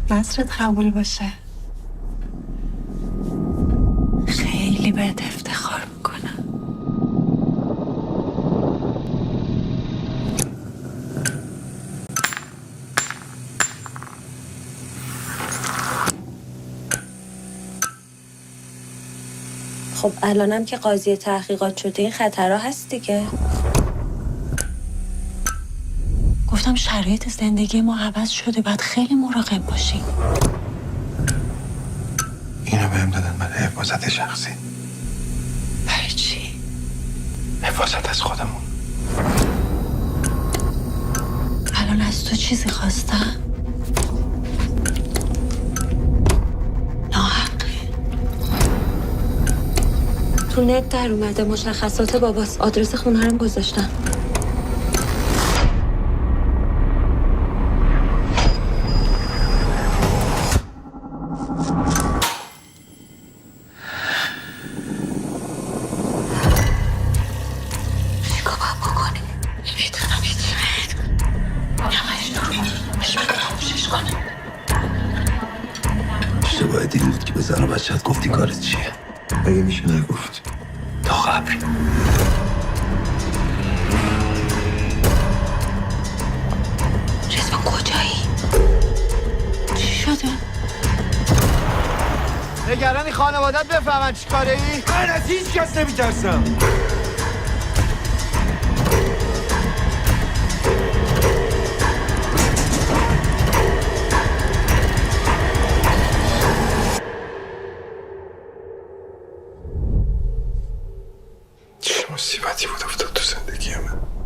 نصرت قبول باشه. خیلی بهت افتخار میکنم. خب الانم که قاضی تحقیقات شده این خطرها هست دیگه. گفتم شرایط زندگی ما عوض شده، باید خیلی مراقب باشیم. اینو بهم دادن برای حفاظت شخصی. برای چی؟ حفاظت از خودمون. الان از تو چیزی خواستم؟ ناحقه. تو نت در اومده مشخصات باباست، آدرس خونه هم گذاشتم. چیکار باید بکنی؟ میدونم هیچی. همش خاموشش کنم. اشتباه این بود که به زن و بچه‌ت گفتی کارت چیه. اگه میشه نگفت تا قبل. رزوان کجایی؟ چی شده؟ نگرانی خانوادت بفهمن چی کاره ای؟ من از هیچ کس نمیترسم. چه مصیبتی بود افتاد تو زندگی من.